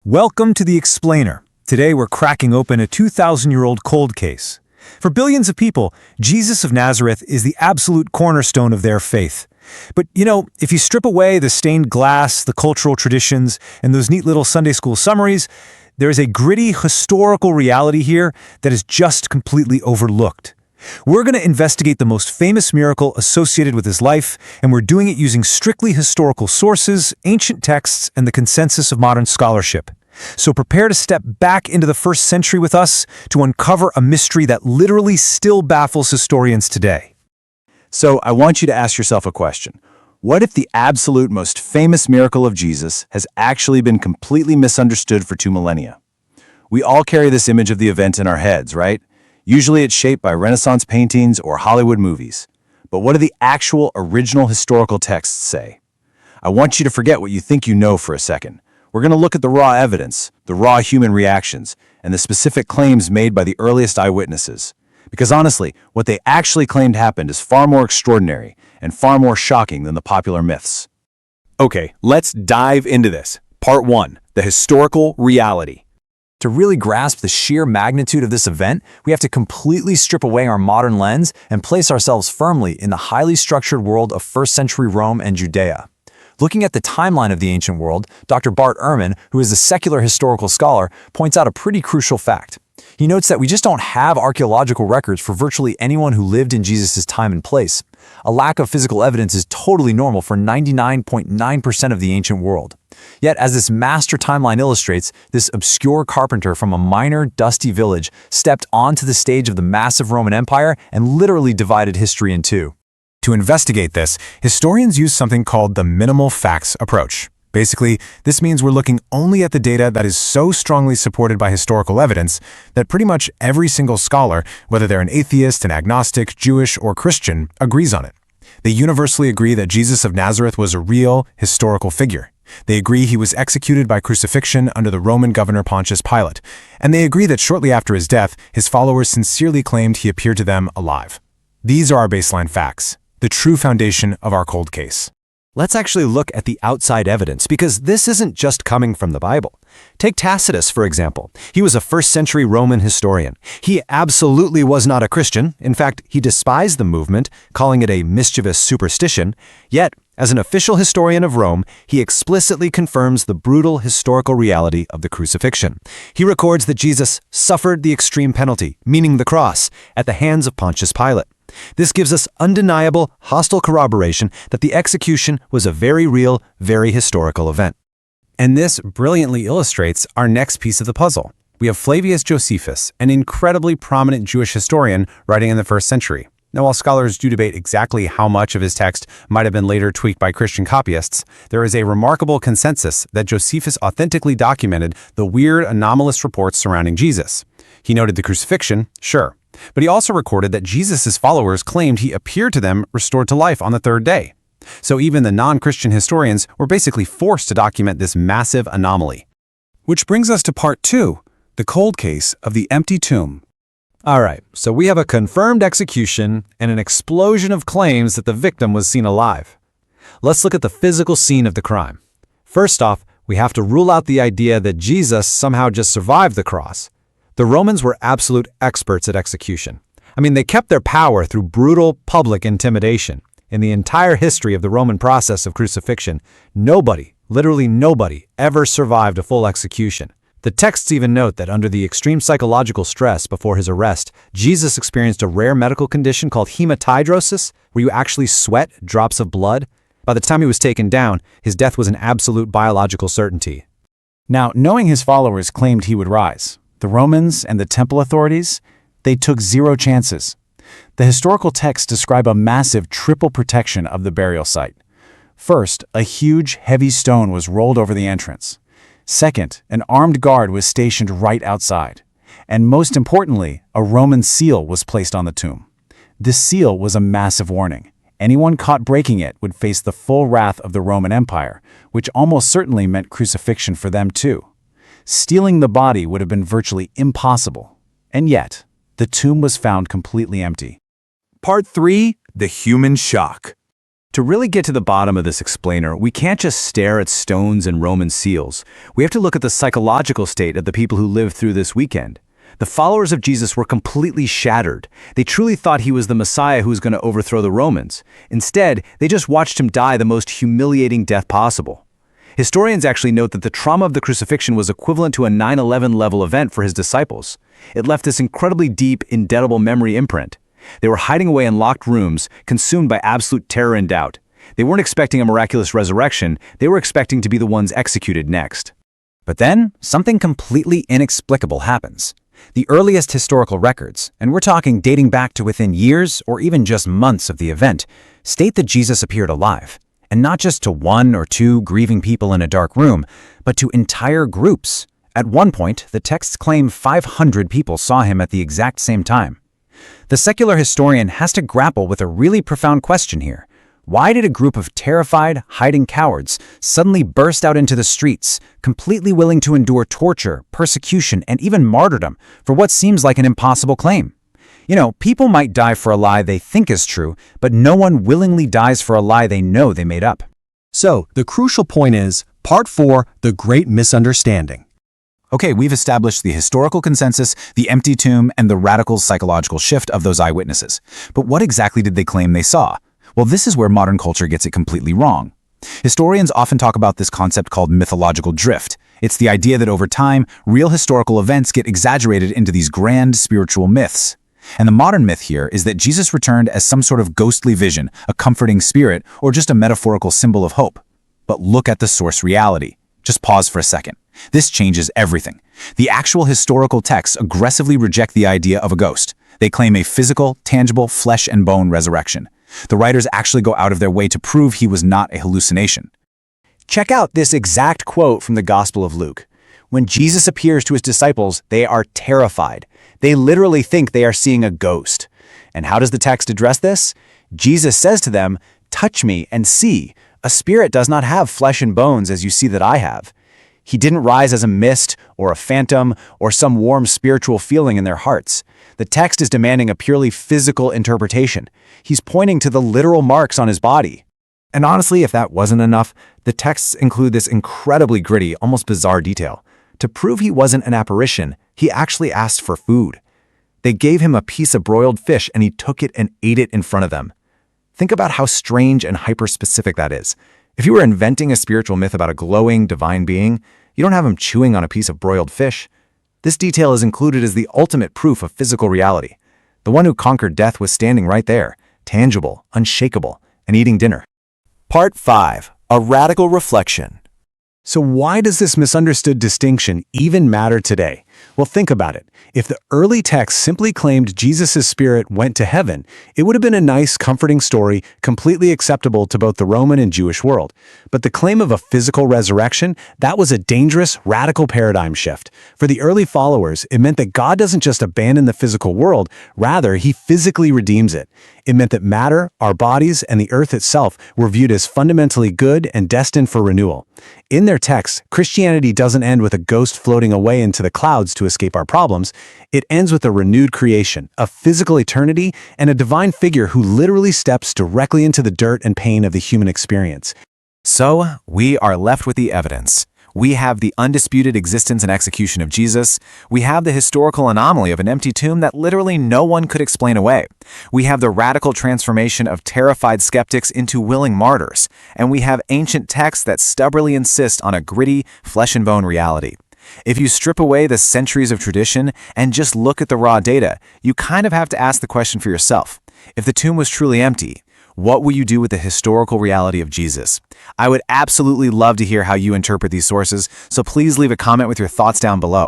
Welcome to The Explainer. Today we're cracking open a 2,000-year-old cold case. For billions of people, Jesus of Nazareth is the absolute cornerstone of their faith. But, if you strip away the stained glass, the cultural traditions, and those neat little Sunday school summaries, there is a gritty historical reality here that is just completely overlooked. We're going to investigate the most famous miracle associated with his life, and we're doing it using strictly historical sources, ancient texts, and the consensus of modern scholarship. So prepare to step back into the first century with us to uncover a mystery that literally still baffles historians today. So I want you to ask yourself a question. What if the absolute most famous miracle of Jesus has actually been completely misunderstood for 2 millennia? We all carry this image of the event in our heads, right? Usually it's shaped by Renaissance paintings or Hollywood movies. But what do the actual original historical texts say? I want you to forget what you think you know for a second. We're going to look at the raw evidence, the raw human reactions, and the specific claims made by the earliest eyewitnesses. Because honestly, what they actually claimed happened is far more extraordinary and far more shocking than the popular myths. Okay, let's dive into this. Part 1, the historical reality. To really grasp the sheer magnitude of this event, we have to completely strip away our modern lens and place ourselves firmly in the highly structured world of first-century Rome and Judea. Looking at the timeline of the ancient world, Dr. Bart Ehrman, who is a secular historical scholar, points out a pretty crucial fact. He notes that we just don't have archaeological records for virtually anyone who lived in Jesus' time and place. A lack of physical evidence is totally normal for 99.9% of the ancient world. Yet, as this master timeline illustrates, this obscure carpenter from a minor, dusty village stepped onto the stage of the massive Roman Empire and literally divided history in two. To investigate this, historians use something called the minimal facts approach. Basically, this means we're looking only at the data that is so strongly supported by historical evidence that pretty much every single scholar, whether they're an atheist, an agnostic, Jewish, or Christian, agrees on it. They universally agree that Jesus of Nazareth was a real, historical figure. They agree he was executed by crucifixion under the Roman governor Pontius Pilate, and they agree that shortly after his death, his followers sincerely claimed he appeared to them alive. These are our baseline facts, the true foundation of our cold case. Let's actually look at the outside evidence, because this isn't just coming from the Bible. Take Tacitus, for example. He was a first-century Roman historian. He absolutely was not a Christian. In fact, he despised the movement, calling it a mischievous superstition. Yet, as an official historian of Rome, he explicitly confirms the brutal historical reality of the crucifixion. He records that Jesus suffered the extreme penalty, meaning the cross, at the hands of Pontius Pilate. This gives us undeniable, hostile corroboration that the execution was a very real, very historical event. And this brilliantly illustrates our next piece of the puzzle. We have Flavius Josephus, an incredibly prominent Jewish historian writing in the 1st century. Now, while scholars do debate exactly how much of his text might have been later tweaked by Christian copyists, there is a remarkable consensus that Josephus authentically documented the weird, anomalous reports surrounding Jesus. He noted the crucifixion, sure, but he also recorded that Jesus' followers claimed he appeared to them restored to life on the 3rd day. So even the non-Christian historians were basically forced to document this massive anomaly. Which brings us to part 2, the cold case of the empty tomb. All right, so we have a confirmed execution and an explosion of claims that the victim was seen alive. Let's look at the physical scene of the crime. First off, we have to rule out the idea that Jesus somehow just survived the cross. The Romans were absolute experts at execution. They kept their power through brutal public intimidation. In the entire history of the Roman process of crucifixion, nobody, literally nobody, ever survived a full execution. The texts even note that under the extreme psychological stress before his arrest, Jesus experienced a rare medical condition called hematidrosis, where you actually sweat drops of blood. By the time he was taken down, his death was an absolute biological certainty. Now, knowing his followers claimed he would rise, the Romans and the temple authorities, they took zero chances. The historical texts describe a massive triple protection of the burial site. First, a huge, heavy stone was rolled over the entrance. Second, an armed guard was stationed right outside. And most importantly, a Roman seal was placed on the tomb. This seal was a massive warning. Anyone caught breaking it would face the full wrath of the Roman Empire, which almost certainly meant crucifixion for them too. Stealing the body would have been virtually impossible. And yet, the tomb was found completely empty. Part 3, the human shock. To really get to the bottom of this explainer, we can't just stare at stones and Roman seals. We have to look at the psychological state of the people who lived through this weekend. The followers of Jesus were completely shattered. They truly thought he was the Messiah who was going to overthrow the Romans. Instead, they just watched him die the most humiliating death possible. Historians actually note that the trauma of the crucifixion was equivalent to a 9/11 level event for his disciples. It left this incredibly deep, indelible memory imprint. They were hiding away in locked rooms, consumed by absolute terror and doubt. They weren't expecting a miraculous resurrection, they were expecting to be the ones executed next. But then, something completely inexplicable happens. The earliest historical records, and we're talking dating back to within years or even just months of the event, state that Jesus appeared alive. And not just to one or two grieving people in a dark room, but to entire groups. At one point, the texts claim 500 people saw him at the exact same time. The secular historian has to grapple with a really profound question here. Why did a group of terrified, hiding cowards suddenly burst out into the streets, completely willing to endure torture, persecution, and even martyrdom for what seems like an impossible claim? You know, people might die for a lie they think is true, but no one willingly dies for a lie they know they made up. So, the crucial point is, Part 4, The Great Misunderstanding. Okay, we've established the historical consensus, the empty tomb, and the radical psychological shift of those eyewitnesses. But what exactly did they claim they saw? Well, this is where modern culture gets it completely wrong. Historians often talk about this concept called mythological drift. It's the idea that over time, real historical events get exaggerated into these grand spiritual myths. And the modern myth here is that Jesus returned as some sort of ghostly vision, a comforting spirit, or just a metaphorical symbol of hope. But look at the source reality. Just pause for a second. This changes everything. The actual historical texts aggressively reject the idea of a ghost. They claim a physical, tangible, flesh and bone resurrection. The writers actually go out of their way to prove he was not a hallucination. Check out this exact quote from the Gospel of Luke. When Jesus appears to his disciples, they are terrified. They literally think they are seeing a ghost. And how does the text address this? Jesus says to them, "Touch me and see. A spirit does not have flesh and bones as you see that I have." He didn't rise as a mist or a phantom or some warm spiritual feeling in their hearts. The text is demanding a purely physical interpretation. He's pointing to the literal marks on his body. And honestly, if that wasn't enough, the texts include this incredibly gritty, almost bizarre detail. To prove he wasn't an apparition, he actually asked for food. They gave him a piece of broiled fish and he took it and ate it in front of them. Think about how strange and hyper-specific that is. If you were inventing a spiritual myth about a glowing, divine being, you don't have him chewing on a piece of broiled fish. This detail is included as the ultimate proof of physical reality. The one who conquered death was standing right there, tangible, unshakable, and eating dinner. Part 5. A Radical Reflection. So why does this misunderstood distinction even matter today? Well, think about it. If the early text simply claimed Jesus' spirit went to heaven, it would have been a nice, comforting story, completely acceptable to both the Roman and Jewish world. But the claim of a physical resurrection, that was a dangerous, radical paradigm shift. For the early followers, it meant that God doesn't just abandon the physical world, rather, he physically redeems it. It meant that matter, our bodies, and the earth itself were viewed as fundamentally good and destined for renewal. In their texts, Christianity doesn't end with a ghost floating away into the clouds to escape our problems. It ends with a renewed creation, a physical eternity, and a divine figure who literally steps directly into the dirt and pain of the human experience. So, we are left with the evidence. We have the undisputed existence and execution of Jesus. We have the historical anomaly of an empty tomb that literally no one could explain away. We have the radical transformation of terrified skeptics into willing martyrs. And we have ancient texts that stubbornly insist on a gritty, flesh and bone reality. If you strip away the centuries of tradition and just look at the raw data, you kind of have to ask the question for yourself. If the tomb was truly empty, what will you do with the historical reality of Jesus? I would absolutely love to hear how you interpret these sources, so please leave a comment with your thoughts down below.